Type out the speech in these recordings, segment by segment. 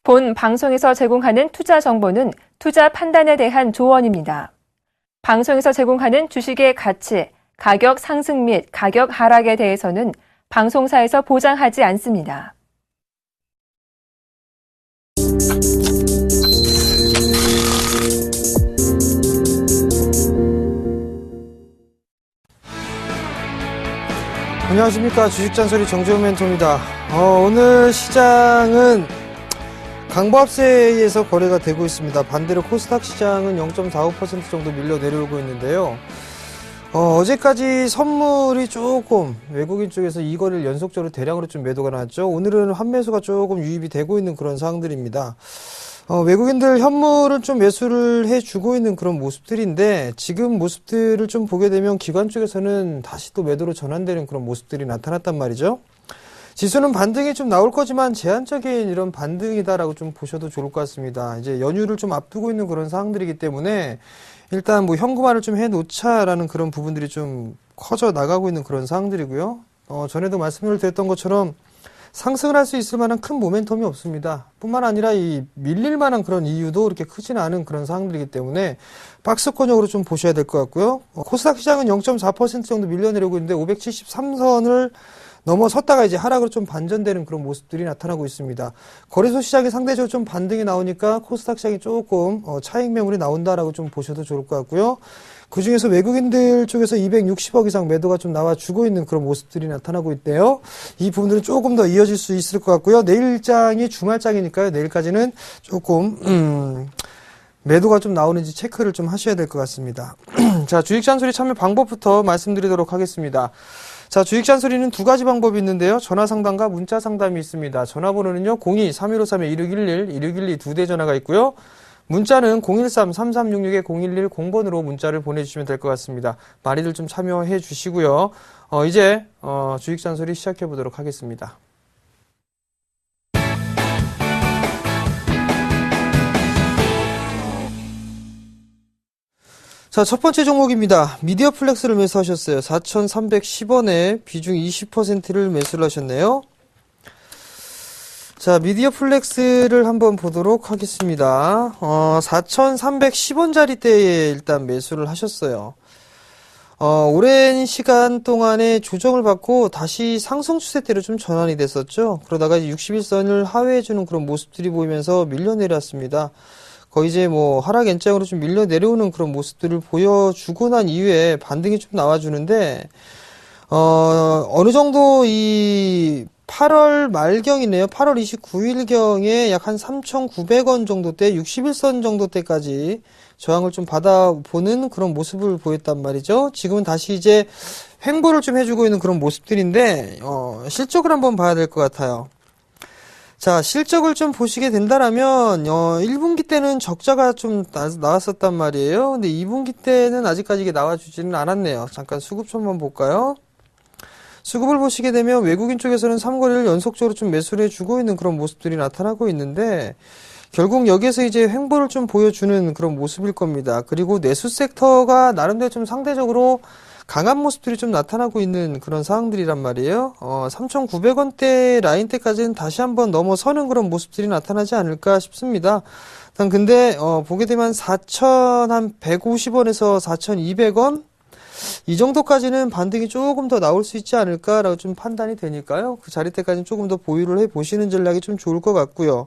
본 방송에서 제공하는 투자 정보는 투자 판단에 대한 조언입니다. 방송에서 제공하는 주식의 가치, 가격 상승 및 가격 하락에 대해서는 방송사에서 보장하지 않습니다. 안녕하십니까. 주식잔소리 정재훈 멘토입니다. 오늘 시장은 강보합세에 의해서 거래가 되고 있습니다. 반대로 코스닥 시장은 0.45% 정도 밀려 내려오고 있는데요. 어제까지 선물이 조금 외국인 쪽에서 이 거래를 연속적으로 대량으로 좀 매도가 나왔죠. 오늘은 환매수가 조금 유입이 되고 있는 그런 상황들입니다. 외국인들 현물을 좀 매수를 해주고 있는 그런 모습들인데, 지금 모습들을 좀 보게 되면 기관 쪽에서는 다시 또 매도로 전환되는 그런 모습들이 나타났단 말이죠. 지수는 반등이 좀 나올 거지만 제한적인 이런 반등이다라고 좀 보셔도 좋을 것 같습니다. 이제 연휴를 좀 앞두고 있는 그런 상황들이기 때문에 일단 뭐 현금화를 좀 해놓자라는 그런 부분들이 좀 커져 나가고 있는 그런 상황들이고요. 전에도 말씀을 드렸던 것처럼 상승을 할 수 있을 만한 큰 모멘텀이 없습니다. 뿐만 아니라 이 밀릴 만한 그런 이유도 그렇게 크지는 않은 그런 상황들이기 때문에 박스권역으로 좀 보셔야 될 것 같고요. 코스닥 시장은 0.4% 정도 밀려내려고 있는데 573선을 넘어섰다가 이제 하락으로 좀 반전되는 그런 모습들이 나타나고 있습니다. 거래소 시장이 상대적으로 좀 반등이 나오니까 코스닥 시장이 조금 차익 매물이 나온다라고 좀 보셔도 좋을 것 같고요. 그 중에서 외국인들 쪽에서 260억 이상 매도가 좀 나와주고 있는 그런 모습들이 나타나고 있대요. 이 부분들은 조금 더 이어질 수 있을 것 같고요. 내일장이 주말장이니까요. 내일까지는 조금 매도가 좀 나오는지 체크를 좀 하셔야 될 것 같습니다. 자, 주식잔소리 참여 방법부터 말씀드리도록 하겠습니다. 자, 주식잔소리는 두 가지 방법이 있는데요. 전화 상담과 문자 상담이 있습니다. 전화번호는요, 02-3153-1611, 1612 두 대 전화가 있고요. 문자는 013-3366-0110번으로 문자를 보내주시면 될 것 같습니다. 많이들 좀 참여해 주시고요. 이제 주식잔소리 시작해 보도록 하겠습니다. 자, 첫 번째 종목입니다. 미디어 플렉스를 매수하셨어요. 4,310원에 비중 20%를 매수를 하셨네요. 자, 미디어 플렉스를 한번 보도록 하겠습니다. 4,310원짜리 때에 일단 매수를 하셨어요. 오랜 시간 동안에 조정을 받고 다시 상승 추세대로 좀 전환이 됐었죠. 그러다가 61선을 하회해주는 그런 모습들이 보이면서 밀려 내렸습니다. 거의 이제 뭐 하락 N장으로 좀 밀려 내려오는 그런 모습들을 보여주고 난 이후에 반등이 좀 나와주는데, 어느 정도 이 8월 말경이네요. 8월 29일경에 약 한 3,900원 정도 때, 61선 정도 때까지 저항을 좀 받아보는 그런 모습을 보였단 말이죠. 지금은 다시 이제 횡보를 좀 해주고 있는 그런 모습들인데, 실적을 한번 봐야 될 것 같아요. 자, 실적을 좀 보시게 된다라면, 1분기 때는 적자가 좀 나왔었단 말이에요. 근데 2분기 때는 아직까지 이게 나와주지는 않았네요. 잠깐 수급 좀 한번 볼까요? 수급을 보시게 되면 외국인 쪽에서는 3거래를 연속적으로 좀 매수를 해주고 있는 그런 모습들이 나타나고 있는데, 결국 여기에서 이제 횡보를 좀 보여주는 그런 모습일 겁니다. 그리고 내수 섹터가 나름대로 좀 상대적으로 강한 모습들이 좀 나타나고 있는 그런 상황들이란 말이에요. 3,900원대 라인대까지는 다시 한번 넘어서는 그런 모습들이 나타나지 않을까 싶습니다. 근데 보게 되면 4,150원에서 4,200원 이 정도까지는 반등이 조금 더 나올 수 있지 않을까라고 좀 판단이 되니까요. 그 자리대까지는 조금 더 보유를 해보시는 전략이 좀 좋을 것 같고요.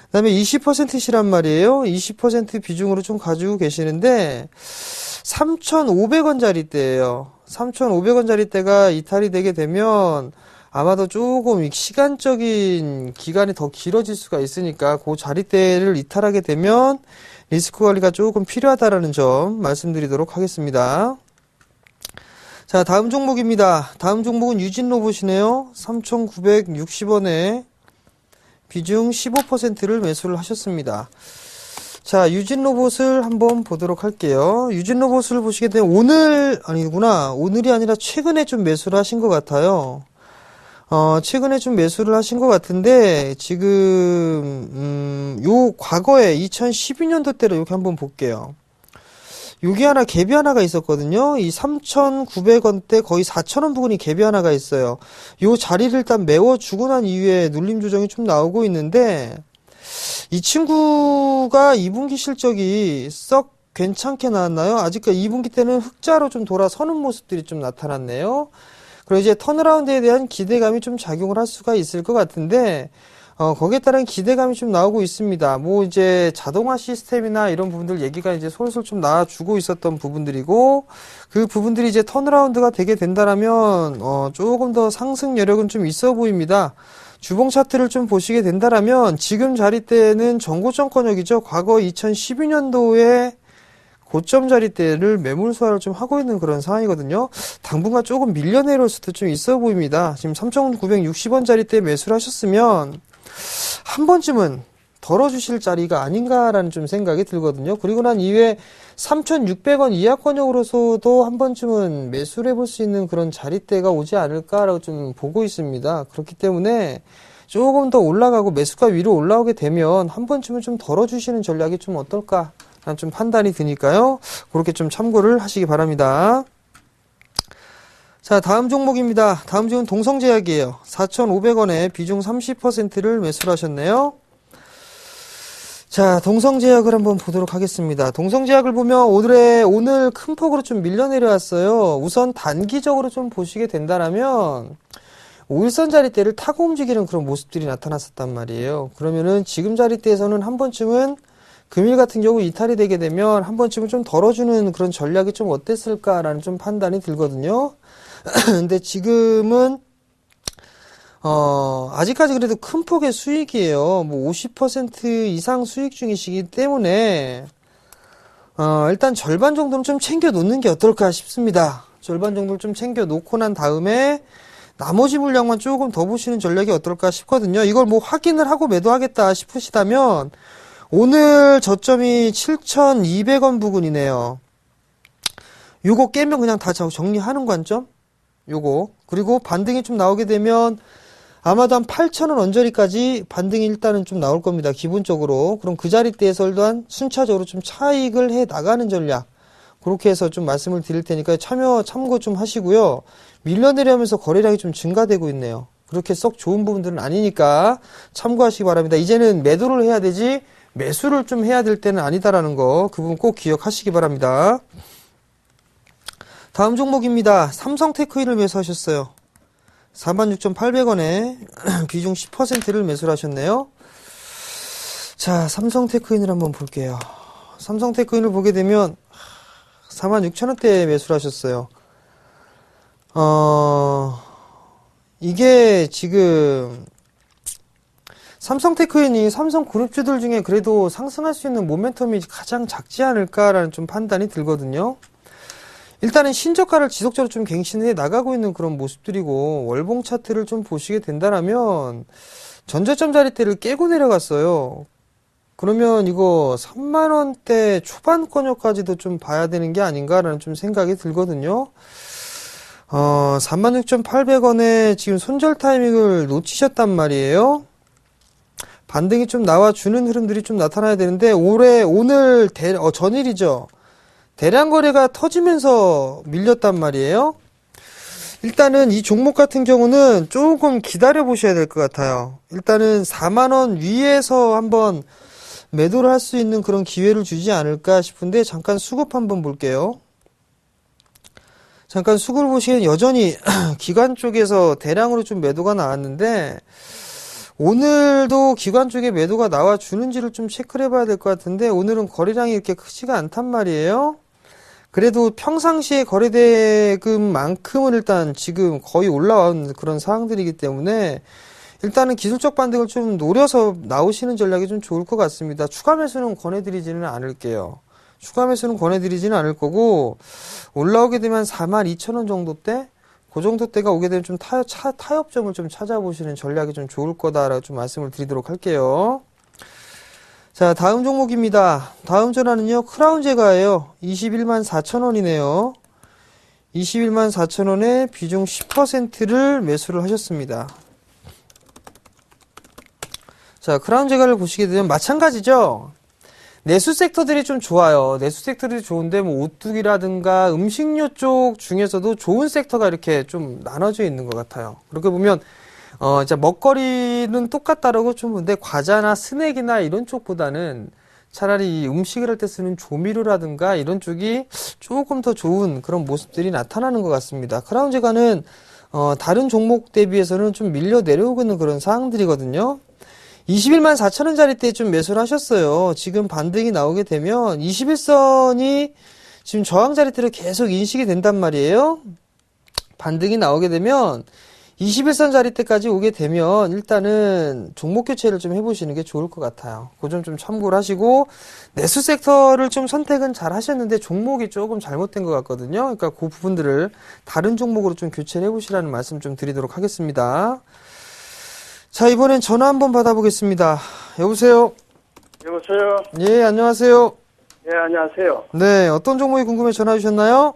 그 다음에 20%시란 말이에요. 20% 비중으로 좀 가지고 계시는데 3,500원짜리대예요. 3,500원짜리대가 이탈이 되게 되면 아마도 조금 시간적인 기간이 더 길어질 수가 있으니까 그 자리대를 이탈하게 되면 리스크 관리가 조금 필요하다라는 점 말씀드리도록 하겠습니다. 자, 다음 종목입니다. 다음 종목은 유진로봇이네요. 3,960원에 비중 15%를 매수를 하셨습니다. 자, 유진로봇을 한번 보도록 할게요. 유진로봇을 보시게 되면 오늘이 아니라 최근에 좀 매수를 하신 것 같아요. 최근에 좀 매수를 하신 것 같은데, 지금, 요 과거에 2012년도 때로 이렇게 한번 볼게요. 여기 하나 갭이 하나가 있었거든요. 이 3,900원대 거의 4,000원 부근이 갭이 하나가 있어요. 요 자리를 일단 메워주고 난 이후에 눌림 조정이 좀 나오고 있는데, 이 친구가 2분기 실적이 썩 괜찮게 나왔나요? 아직까지 2분기 때는 흑자로 좀 돌아서는 모습들이 좀 나타났네요. 그리고 이제 턴어라운드에 대한 기대감이 좀 작용을 할 수가 있을 것 같은데, 거기에 따른 기대감이 좀 나오고 있습니다. 뭐 이제 자동화 시스템이나 이런 부분들 얘기가 이제 솔솔 좀 나와주고 있었던 부분들이고, 그 부분들이 이제 턴어라운드가 되게 된다라면, 조금 더 상승 여력은 좀 있어 보입니다. 주봉 차트를 좀 보시게 된다라면, 지금 자리대는 전고점권역이죠. 과거 2012년도에 고점 자리대를 매물 소화를 좀 하고 있는 그런 상황이거든요. 당분간 조금 밀려 내려올 수도 좀 있어 보입니다. 지금 3,960원 자리대 매수를 하셨으면 한 번쯤은 덜어주실 자리가 아닌가라는 좀 생각이 들거든요. 그리고 난 이후에 3,600원 이하권역으로서도 한 번쯤은 매수를 해볼 수 있는 그런 자리대가 오지 않을까라고 좀 보고 있습니다. 그렇기 때문에 조금 더 올라가고 매수가 위로 올라오게 되면 한 번쯤은 좀 덜어주시는 전략이 좀 어떨까? 좀 판단이 드니까요. 그렇게 좀 참고를 하시기 바랍니다. 자, 다음 종목입니다. 다음 종은 동성제약이에요. 4,500원에 비중 30%를 매수를 하셨네요. 자, 동성제약을 한번 보도록 하겠습니다. 동성제약을 보면 오늘 큰 폭으로 좀 밀려 내려왔어요. 우선 단기적으로 좀 보시게 된다라면 5일선 자리대를 타고 움직이는 그런 모습들이 나타났었단 말이에요. 그러면은 지금 자리대에서는 한 번쯤은 금일 같은 경우 이탈이 되게 되면 한 번쯤은 좀 덜어주는 그런 전략이 좀 어땠을까라는 좀 판단이 들거든요. 근데 지금은 아직까지 그래도 큰 폭의 수익이에요. 뭐 50% 이상 수익 중이시기 때문에 일단 절반 정도는 좀 챙겨 놓는 게 어떨까 싶습니다. 절반 정도를 좀 챙겨 놓고 난 다음에 나머지 물량만 조금 더 보시는 전략이 어떨까 싶거든요. 이걸 뭐 확인을 하고 매도하겠다 싶으시다면 오늘 저점이 7,200원 부근이네요. 요거 깨면 그냥 다 정리하는 관점? 요거. 그리고 반등이 좀 나오게 되면 아마도 한 8,000원 언저리까지 반등이 일단은 좀 나올 겁니다. 기본적으로. 그럼 그 자리대에서 일단 순차적으로 좀 차익을 해 나가는 전략. 그렇게 해서 좀 말씀을 드릴 테니까 참고 좀 하시고요. 밀려내려면서 거래량이 좀 증가되고 있네요. 그렇게 썩 좋은 부분들은 아니니까 참고하시기 바랍니다. 이제는 매도를 해야 되지 매수를 좀 해야 될 때는 아니다라는 거, 그 부분 꼭 기억하시기 바랍니다. 다음 종목입니다. 삼성테크인을 매수하셨어요. 46,800원에 비중 10%를 매수를 하셨네요. 자, 삼성테크인을 한번 볼게요. 삼성테크인을 보게 되면 46,000원대에 매수를 하셨어요. 이게 지금 삼성테크인이 삼성그룹주들 중에 그래도 상승할 수 있는 모멘텀이 가장 작지 않을까라는 좀 판단이 들거든요. 일단은 신저가를 지속적으로 좀 갱신해 나가고 있는 그런 모습들이고, 월봉 차트를 좀 보시게 된다면 전저점 자리대를 깨고 내려갔어요. 그러면 이거 3만원대 초반권역까지도 좀 봐야 되는 게 아닌가라는 좀 생각이 들거든요. 46,800원에 지금 손절 타이밍을 놓치셨단 말이에요. 반등이 좀 나와주는 흐름들이 좀 나타나야 되는데, 오늘 전일이죠. 대량 거래가 터지면서 밀렸단 말이에요. 일단은 이 종목 같은 경우는 조금 기다려 보셔야 될 것 같아요. 일단은 4만원 위에서 한번 매도를 할 수 있는 그런 기회를 주지 않을까 싶은데, 잠깐 수급 한번 볼게요. 잠깐 수급을 보시면 여전히 기관 쪽에서 대량으로 좀 매도가 나왔는데, 오늘도 기관 쪽에 매도가 나와주는지를 좀 체크를 해봐야 될 것 같은데, 오늘은 거래량이 이렇게 크지가 않단 말이에요. 그래도 평상시에 거래대금만큼은 일단 지금 거의 올라온 그런 상황들이기 때문에 일단은 기술적 반등을 좀 노려서 나오시는 전략이 좀 좋을 것 같습니다. 추가 매수는 권해드리지는 않을게요. 추가 매수는 권해드리지는 않을 거고, 올라오게 되면 42,000원 정도 대, 그 정도 때가 오게 되면 좀 타협점을 좀 찾아보시는 전략이 좀 좋을 거다라고 좀 말씀을 드리도록 할게요. 자, 다음 종목입니다. 다음 전화는요, 크라운제가예요. 214,000원이네요. 214,000원에 비중 10%를 매수를 하셨습니다. 자, 크라운제가를 보시게 되면 마찬가지죠. 내수 섹터들이 좀 좋아요. 내수 섹터들이 좋은데 뭐 오뚜기라든가 음식료 쪽 중에서도 좋은 섹터가 이렇게 좀 나눠져 있는 것 같아요. 그렇게 보면 이제 먹거리는 똑같다라고 좀 보는데 과자나 스낵이나 이런 쪽보다는 차라리 이 음식을 할 때 쓰는 조미료라든가 이런 쪽이 조금 더 좋은 그런 모습들이 나타나는 것 같습니다. 크라운제가는 다른 종목 대비해서는 좀 밀려 내려오고 있는 그런 상황들이거든요. 21만 4천원짜리 때 좀 매수를 하셨어요. 지금 반등이 나오게 되면 21선이 지금 저항 자리대로 계속 인식이 된단 말이에요. 반등이 나오게 되면 21선 자리대까지 오게 되면 일단은 종목 교체를 좀 해보시는 게 좋을 것 같아요. 그 점 좀 참고를 하시고 내수 섹터를 좀 선택은 잘 하셨는데 종목이 조금 잘못된 것 같거든요. 그러니까 그 부분들을 다른 종목으로 좀 교체를 해보시라는 말씀 좀 드리도록 하겠습니다. 자, 이번엔 전화 한번 받아보겠습니다. 여보세요? 여보세요? 예, 안녕하세요. 네, 안녕하세요. 네, 어떤 종목이 궁금해 전화 주셨나요?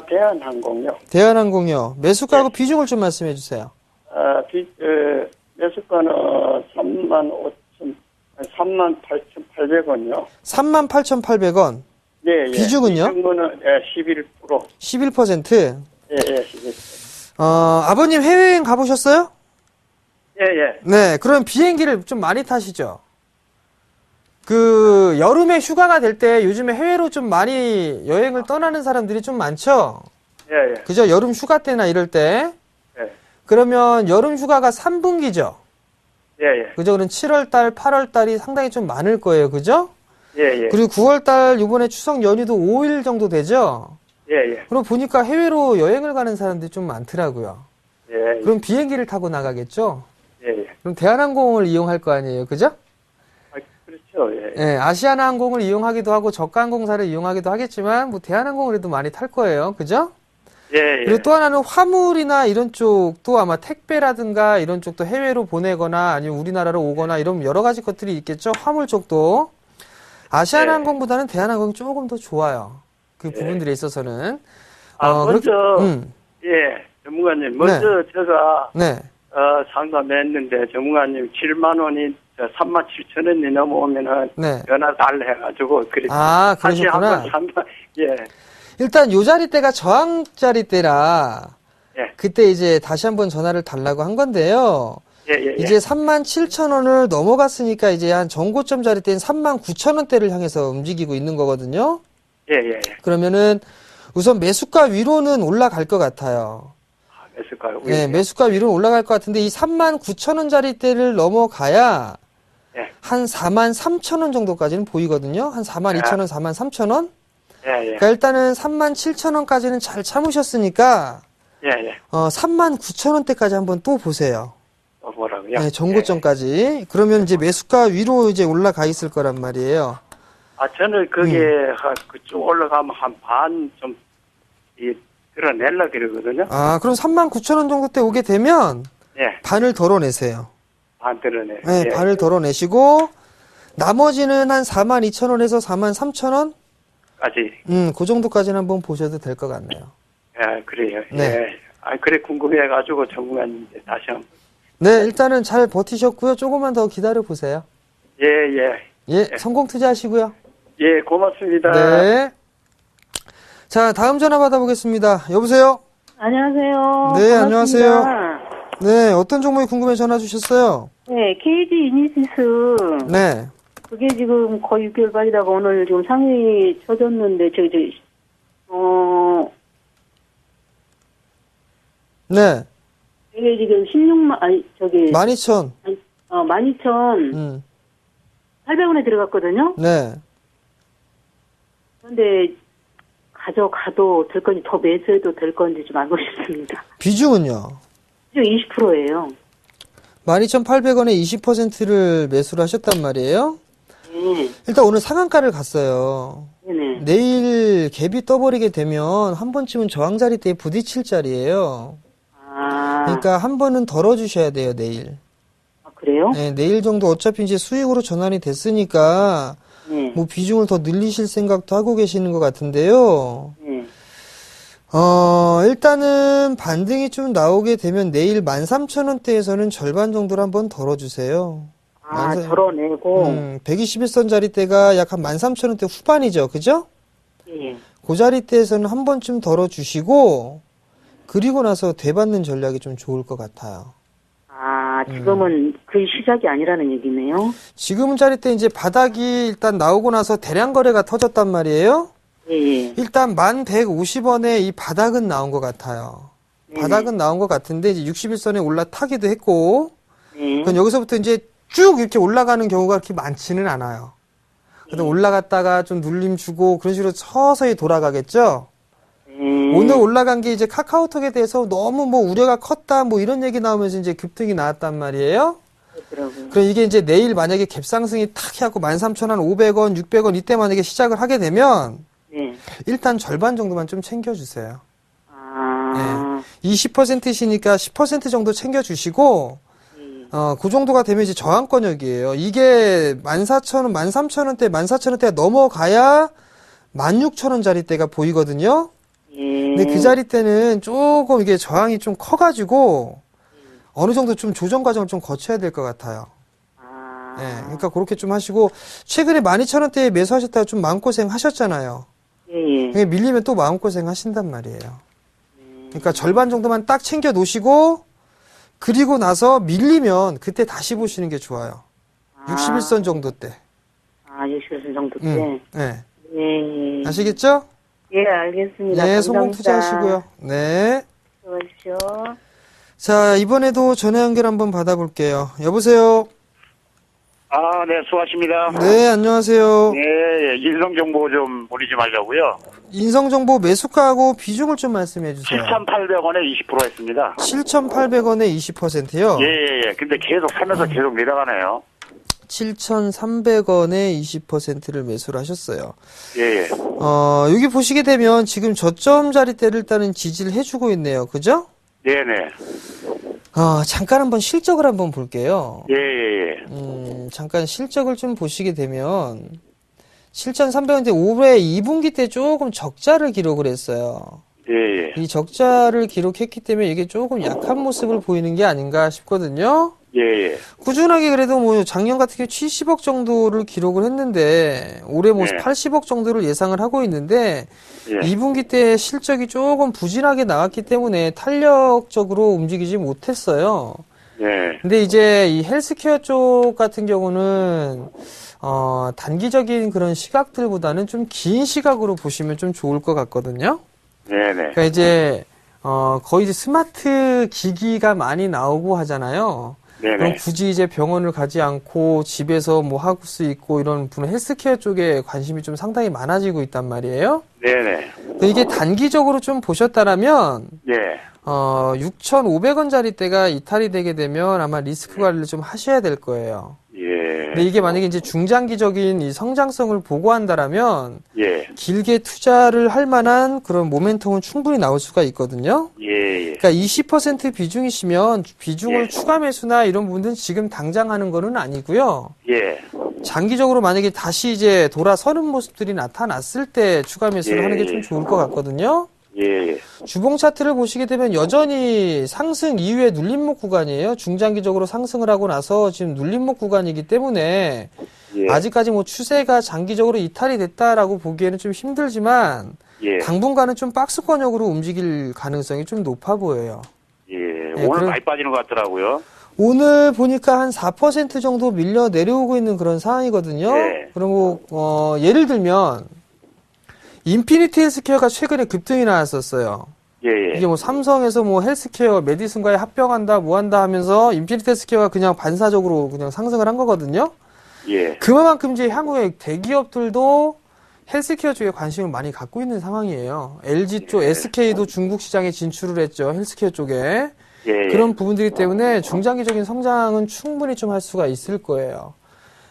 대한항공요. 대한항공이요. 매수가하고 비중을 좀 말씀해 주세요. 매수가는 38,800원이요. 38,800원. 예, 예. 비중은요? 비중은 11%. 11%. 예, 예, 11%. 아버님 해외여행 가보셨어요? 예, 예. 네, 그럼 비행기를 좀 많이 타시죠? 여름에 휴가가 될 때 요즘에 해외로 좀 많이 여행을 떠나는 사람들이 좀 많죠? 예, 예. 그죠? 여름 휴가 때나 이럴 때. 예, 그러면 여름 휴가가 3분기죠? 예, 예. 그죠? 그럼 7월달, 8월달이 상당히 좀 많을 거예요. 그죠? 예, 예. 그리고 9월달 이번에 추석 연휴도 5일 정도 되죠? 예, 예. 그럼 보니까 해외로 여행을 가는 사람들이 좀 많더라고요. 예, 그럼 비행기를 타고 나가겠죠? 예, 예. 그럼 대한항공을 이용할 거 아니에요. 그죠? 그렇죠. 예. 예, 아시아나항공을 이용하기도 하고 저가항공사를 이용하기도 하겠지만 뭐 대한항공을 해도 많이 탈 거예요. 그죠? 예, 예. 그리고 또 하나는 화물이나 이런 쪽도 아마 택배라든가 이런 쪽도 해외로 보내거나 아니면 우리나라로 오거나 이런 여러 가지 것들이 있겠죠. 화물 쪽도. 아시아나항공보다는 대한항공이 조금 더 좋아요. 그 부분들에 있어서는. 먼저, 그렇게, 예, 전문가님. 먼저 제가, 네. 상담했는데, 전문가님 7만 원이 37,000원이 넘어오면은, 네. 전화 달래 해가지고, 아, 다시 그러셨구나. 한번 상담, 예. 일단 요 자리대가 저항 자리대라 예. 그때 이제 다시 한번 전화를 달라고 한 건데요. 예, 예, 예. 이제 37,000원을 넘어갔으니까 이제 한 정고점 자리대인 39,000원대를 향해서 움직이고 있는 거거든요. 예, 예, 예. 그러면은 우선 매수가 위로는 올라갈 것 같아요. 매수가요? 네, 매수가 위로는 올라갈 것 같은데 이 39,000원 자리대를 넘어가야 예. 한 43,000원 정도까지는 보이거든요. 한 42,000원, 43,000원? 예, 예. 그러니까 일단은 37,000원까지는 잘 참으셨으니까 예, 예. 39,000원대까지 한번 또 보세요. 뭐라고요? 네, 정고점까지. 그러면 이제 매수가 위로 이제 올라가 있을 거란 말이에요. 저는 그게, 그쪽 올라가면 한 반 좀, 드러낼라 그러거든요. 그럼 39,000원 정도 때 오게 되면 예. 반을 덜어내세요. 반 드러내. 네, 예. 반을 덜어내시고 나머지는 한 42,000원에서 43,000원? 까지. 그 정도까지는 한번 보셔도 될 것 같네요. 예, 그래요. 네. 예. 그래 궁금해가지고 전문가님 다시 한번. 네, 일단은 잘 버티셨고요. 조금만 더 기다려 보세요. 예, 예. 예, 성공 투자하시고요. 예, 고맙습니다. 네. 자, 다음 전화 받아보겠습니다. 여보세요? 안녕하세요. 네, 반갑습니다. 안녕하세요. 네, 어떤 종목이 궁금해 전화 주셨어요? 네, KG 이니시스. 네. 그게 지금 거의 6개월 빠지다가 오늘 지금 상위 쳐졌는데, 네. 이게 지금 16만, 12,000. 12,800원에 들어갔거든요? 네. 그런데 가져가도 될 건지, 더 매수해도 될 건지 좀 알고 싶습니다. 비중은요? 지금 20%예요. 12,800원에 20%를 매수를 하셨단 말이에요? 네. 일단 오늘 상한가를 갔어요. 네네. 내일 갭이 떠버리게 되면 한 번쯤은 저항 자리대에 부딪힐 자리예요. 그러니까 한 번은 덜어주셔야 돼요, 내일. 그래요? 네, 내일 정도 어차피 이제 수익으로 전환이 됐으니까 네. 뭐 비중을 더 늘리실 생각도 하고 계시는 것 같은데요. 네. 일단은 반등이 좀 나오게 되면 내일 13,000원대에서는 절반 정도를 한번 덜어주세요. 덜어내고. 121선 자리대가 약 한 13,000원대 후반이죠. 그죠? 예. 그 자리대에서는 한 번쯤 덜어주시고, 그리고 나서 되받는 전략이 좀 좋을 것 같아요. 지금은 그 시작이 아니라는 얘기네요. 지금은 자릿대 이제 바닥이 일단 나오고 나서 대량 거래가 터졌단 말이에요. 예, 예. 일단 1150원에 이 바닥은 나온 것 같아요. 바닥은 나온 것 같은데 이제 61선에 올라타기도 했고, 네. 그럼 여기서부터 이제 쭉 이렇게 올라가는 경우가 그렇게 많지는 않아요. 그래도 올라갔다가 좀 눌림 주고 그런 식으로 서서히 돌아가겠죠. 오늘 올라간 게 이제 카카오톡에 대해서 너무 뭐 우려가 컸다 뭐 이런 얘기 나오면서 이제 급등이 나왔단 말이에요. 그렇더라고요. 그럼 이게 이제 내일 만약에 갭상승이 탁 해갖고 13,500원, 600원 이때 만약에 시작을 하게 되면 네. 일단 절반 정도만 좀 챙겨주세요. 아, 네. 20%시니까 10% 정도 챙겨주시고, 그 정도가 되면 이제 저항권역이에요. 이게 14,000원, 13,000원대, 14,000원대가 넘어가야 16,000원짜리 대가 보이거든요. 예. 근데 그 자리 때는 조금 이게 저항이 좀 커가지고, 어느 정도 좀 조정 과정을 좀 거쳐야 될 것 같아요. 아, 네, 그러니까 그렇게 좀 하시고, 최근에 12,000원대에 매수하셨다가 좀 마음고생 하셨잖아요. 예, 예. 그게 밀리면 또 마음고생 하신단 말이에요. 그러니까 절반 정도만 딱 챙겨 놓으시고, 그리고 나서 밀리면 그때 다시 보시는 게 좋아요. 61선 정도 때. 아, 60선 정도 때. 네. 예. 아시겠죠? 예, 알겠습니다. 네, 성공 감사합니다. 투자하시고요. 네. 수고하십시오. 자, 이번에도 전화 연결 한번 받아볼게요. 여보세요? 아, 네, 수고하십니다. 네, 안녕하세요. 네, 인성정보 좀 보내지 말자고요. 인성정보 매수가하고 비중을 좀 말씀해 주세요. 7,800원에 20% 했습니다. 7,800원에 20%요? 예, 예, 예. 근데 계속 사면서 계속 내려가네요. 7,300원에 20%를 매수를 하셨어요. 예, 예. 여기 보시게 되면 지금 저점 자리대를 일단은 지지를 해주고 있네요. 그죠? 네네. 잠깐 한번 실적을 한번 볼게요. 예, 예, 예. 잠깐 실적을 좀 보시게 되면 7,300원인데 올해 2분기 때 조금 적자를 기록을 했어요. 예, 예. 이 적자를 기록했기 때문에 이게 조금 약한 모습을 보이는 게 아닌가 싶거든요. 예, 예. 꾸준하게 그래도 뭐 작년 같은 경우 70억 정도를 기록을 했는데 올해 뭐 네. 80억 정도를 예상을 하고 있는데 예. 2분기 때 실적이 조금 부진하게 나왔기 때문에 탄력적으로 움직이지 못했어요. 네. 근데 이제 이 헬스케어 쪽 같은 경우는 단기적인 그런 시각들보다는 좀 긴 시각으로 보시면 좀 좋을 것 같거든요. 네네. 그러니까 이제 거의 이제 스마트 기기가 많이 나오고 하잖아요. 그럼 네네. 굳이 이제 병원을 가지 않고 집에서 뭐 할 수 있고 이런 분은 헬스케어 쪽에 관심이 좀 상당히 많아지고 있단 말이에요. 네네. 근데 이게 단기적으로 좀 보셨다라면 예. 6,500원짜리 대가 이탈이 되게 되면 아마 리스크 관리를 좀 하셔야 될 거예요. 예. 근데 이게 만약에 이제 중장기적인 이 성장성을 보고한다라면 예. 길게 투자를 할 만한 그런 모멘텀은 충분히 나올 수가 있거든요. 예. 예. 그러니까 20% 비중이시면 비중을 예. 추가 매수나 이런 부분들은 지금 당장 하는 거는 아니고요. 예. 장기적으로 만약에 다시 이제 돌아서는 모습들이 나타났을 때 추가 매수를 예. 하는 게 좀 좋을 것 같거든요. 예. 주봉 차트를 보시게 되면 여전히 상승 이후에 눌림목 구간이에요. 중장기적으로 상승을 하고 나서 지금 눌림목 구간이기 때문에 예. 아직까지 뭐 추세가 장기적으로 이탈이 됐다라고 보기에는 좀 힘들지만 예. 당분간은 좀 박스권역으로 움직일 가능성이 좀 높아 보여요. 예. 네, 오늘 그럼- 많이 빠지는 것 같더라고요. 오늘 보니까 한 4% 정도 밀려 내려오고 있는 그런 상황이거든요. 네. 그리고 예를 들면 인피니티 헬스케어가 최근에 급등이 나왔었어요. 예. 예. 이게 뭐 삼성에서 뭐 헬스케어 메디슨과의 합병한다 뭐 한다 하면서 인피니티 헬스케어가 그냥 반사적으로 그냥 상승을 한 거거든요. 예. 그만큼 이제 한국의 대기업들도 헬스케어 쪽에 관심을 많이 갖고 있는 상황이에요. LG 쪽, SK도 중국 시장에 진출을 했죠. 헬스케어 쪽에. 예. 그런 부분들이 때문에 중장기적인 성장은 충분히 좀 할 수가 있을 거예요.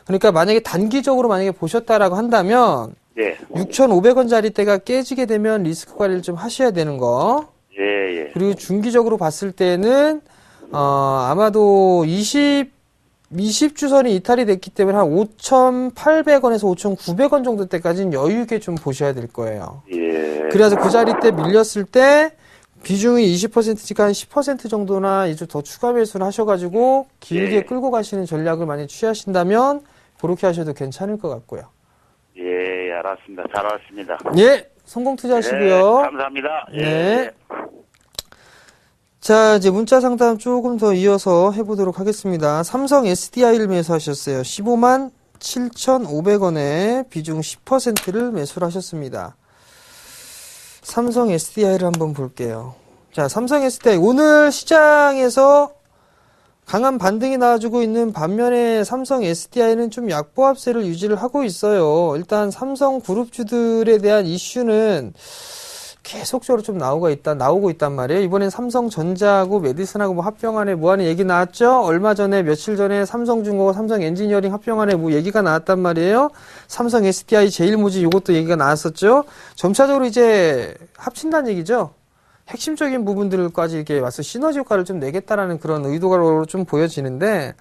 그러니까 만약에 단기적으로 만약에 보셨다라고 한다면 예. 6,500원짜리 대가 깨지게 되면 리스크 관리를 좀 하셔야 되는 거. 예. 예. 그리고 중기적으로 봤을 때는 아마도 20주선이 이탈이 됐기 때문에 한 5,800원에서 5,900원 정도 때까지는 여유 있게 좀 보셔야 될 거예요. 예. 그래서 그 자리 때 밀렸을 때 비중이 20%가 한 10% 정도나 이제 더 추가 매수를 하셔가지고 길게 예. 끌고 가시는 전략을 많이 취하신다면 그렇게 하셔도 괜찮을 것 같고요. 예, 알았습니다. 잘 알았습니다. 예, 성공 투자하시고요. 네, 감사합니다. 네. 자, 이제 문자 상담 조금 더 이어서 해보도록 하겠습니다. 삼성 SDI를 매수하셨어요. 15만 7,500원에 비중 10%를 매수를 하셨습니다. 삼성 SDI를 한번 볼게요. 자, 삼성 SDI 오늘 시장에서 강한 반등이 나와주고 있는 반면에 삼성 SDI는 좀 약보합세를 유지를 하고 있어요. 일단 삼성 그룹주들에 대한 이슈는 계속적으로 좀 나오고 있단 말이에요. 이번엔 삼성전자하고 메디슨하고 뭐 합병안에 뭐 하는 얘기 나왔죠? 얼마 전에, 며칠 전에 삼성중공업, 삼성 엔지니어링 합병안에 뭐 얘기가 나왔단 말이에요. 삼성 SDI, 제일모직 요것도 얘기가 나왔었죠? 점차적으로 이제 합친다는 얘기죠? 핵심적인 부분들까지 이렇게 와서 시너지 효과를 좀 내겠다라는 그런 의도가 좀 보여지는데,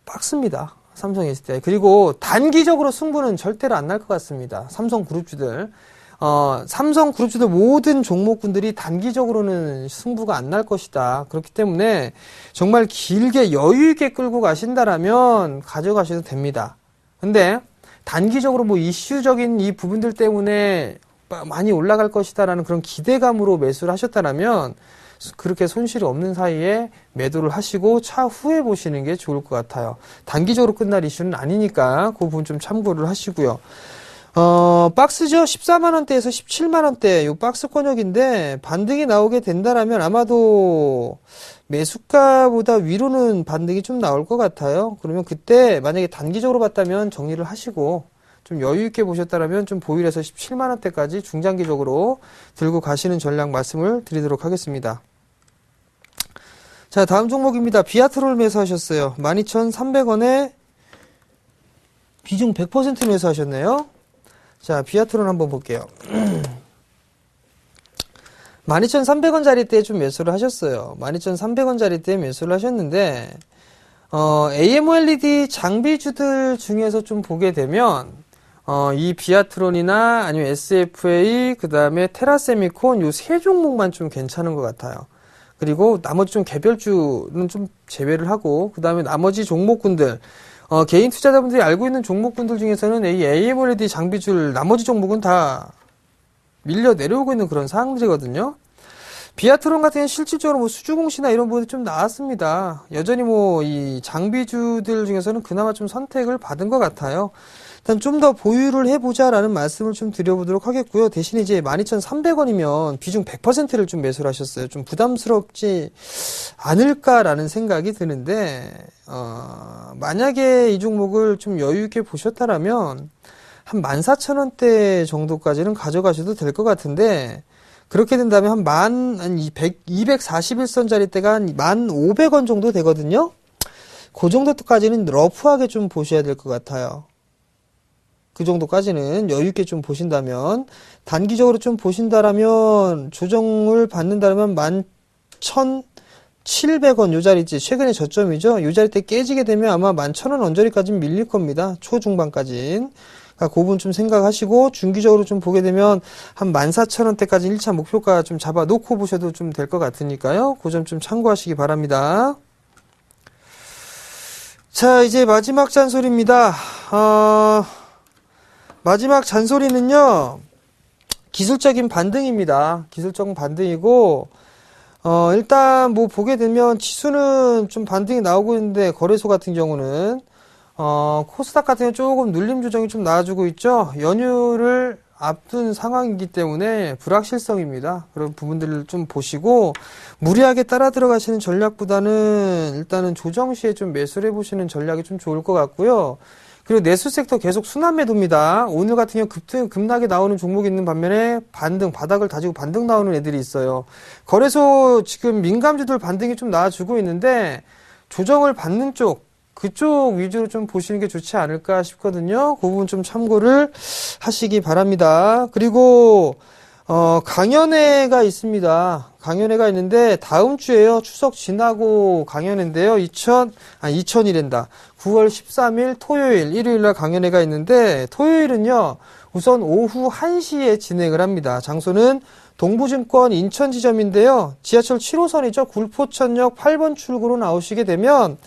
빡습니다. 삼성 SDI. 그리고 단기적으로 승부는 절대로 안 날 것 같습니다. 삼성 그룹주들. 삼성 그룹주들 모든 종목군들이 단기적으로는 승부가 안 날 것이다. 그렇기 때문에 정말 길게 여유있게 끌고 가신다라면 가져가셔도 됩니다. 근데 단기적으로 뭐 이슈적인 이 부분들 때문에 많이 올라갈 것이다라는 그런 기대감으로 매수를 하셨다라면 그렇게 손실이 없는 사이에 매도를 하시고 차후에 보시는 게 좋을 것 같아요. 단기적으로 끝날 이슈는 아니니까 그 부분 좀 참고를 하시고요. 박스죠. 14만원대에서 17만원대 요 박스 권역인데 반등이 나오게 된다라면 아마도 매수가보다 위로는 반등이 좀 나올 것 같아요. 그러면 그때 만약에 단기적으로 봤다면 정리를 하시고 좀 여유있게 보셨다면 좀 보유해서 17만원대까지 중장기적으로 들고 가시는 전략 말씀을 드리도록 하겠습니다. 자, 다음 종목입니다. 비아트롤 매수하셨어요. 12,300원에 비중 100% 매수하셨네요. 자, 비아트롤 한번 볼게요. 12,300원짜리 때 좀 매수를 하셨어요. 12,300원짜리 때 매수를 하셨는데, AMOLED 장비주들 중에서 좀 보게 되면, 이 비아트론이나 아니면 SFA, 그 다음에 테라세미콘 요 세 종목만 좀 괜찮은 것 같아요. 그리고 나머지 좀 개별주는 좀 제외를 하고, 그 다음에 나머지 종목군들, 개인 투자자분들이 알고 있는 종목군들 중에서는 이 AMOLED 장비줄 나머지 종목은 다 밀려 내려오고 있는 그런 상황들이거든요. 비아트론 같은 경우는 실질적으로 뭐 수주공시나 이런 부분이 좀 나왔습니다. 여전히 뭐 이 장비주들 중에서는 그나마 좀 선택을 받은 것 같아요. 일단 좀 더 보유를 해보자라는 말씀을 좀 드려보도록 하겠고요. 대신 이제 12,300원이면 비중 100%를 좀 매수를 하셨어요. 좀 부담스럽지 않을까라는 생각이 드는데, 만약에 이 종목을 좀 여유있게 보셨다라면, 한 14,000원대 정도까지는 가져가셔도 될 것 같은데, 그렇게 된다면 한 241선짜리 때가 한 1,500원 정도 되거든요? 그 정도까지는 러프하게 좀 보셔야 될 것 같아요. 그 정도까지는 여유있게 좀 보신다면, 단기적으로 좀 보신다라면, 조정을 받는다면 11,700원 요 자리지, 최근에 저점이죠? 요 자리 때 깨지게 되면 아마 11,000원 언저리까지 밀릴 겁니다. 초중반까지는. 그 부분 좀 생각하시고, 중기적으로 좀 보게 되면 한 14,000원대까지 1차 목표가 좀 잡아 놓고 보셔도 좀 될 것 같으니까요. 그 점 좀 참고하시기 바랍니다. 자, 이제 마지막 잔소리입니다. 마지막 잔소리는요, 기술적인 반등입니다. 기술적인 반등이고, 일단 뭐 보게 되면 지수는 좀 반등이 나오고 있는데, 거래소 같은 경우는, 코스닥 같은 경우는 조금 눌림 조정이 좀 나와주고 있죠. 연휴를 앞둔 상황이기 때문에 불확실성입니다. 그런 부분들을 좀 보시고, 무리하게 따라 들어가시는 전략보다는 일단은 조정 시에 좀 매수를 해보시는 전략이 좀 좋을 것 같고요. 그리고 내수 섹터 계속 순환 매도입니다. 오늘 같은 경우 급락이 나오는 종목이 있는 반면에 바닥을 다지고 반등 나오는 애들이 있어요. 거래소 지금 민감주들 반등이 좀 나와주고 있는데, 조정을 받는 그쪽 위주로 좀 보시는 게 좋지 않을까 싶거든요. 그 부분 좀 참고를 하시기 바랍니다. 그리고, 강연회가 있습니다. 강연회가 있는데, 다음 주에요. 추석 지나고 강연회인데요. 2000이란다. 9월 13일 토요일, 일요일날 강연회가 있는데, 토요일은요, 우선 오후 1시에 진행을 합니다. 장소는 동부증권 인천 지점인데요. 지하철 7호선이죠. 굴포천역 8번 출구로 나오시게 되면,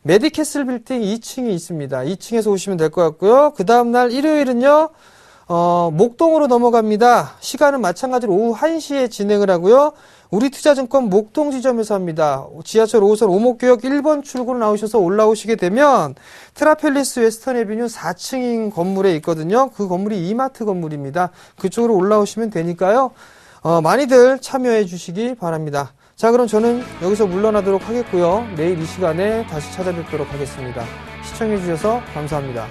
메디캐슬 빌딩 2층이 있습니다. 2층에서 오시면 될 것 같고요. 그 다음날 일요일은요, 목동으로 넘어갑니다. 시간은 마찬가지로 오후 1시에 진행을 하고요. 우리투자증권 목동 지점에서 합니다. 지하철 5호선 오목교역 1번 출구로 나오셔서 올라오시게 되면 트라펠리스 웨스턴 에비뉴 4층인 건물에 있거든요. 그 건물이 이마트 건물입니다. 그쪽으로 올라오시면 되니까요. 많이들 참여해 주시기 바랍니다. 자, 그럼 저는 여기서 물러나도록 하겠고요. 내일 이 시간에 다시 찾아뵙도록 하겠습니다. 시청해 주셔서 감사합니다.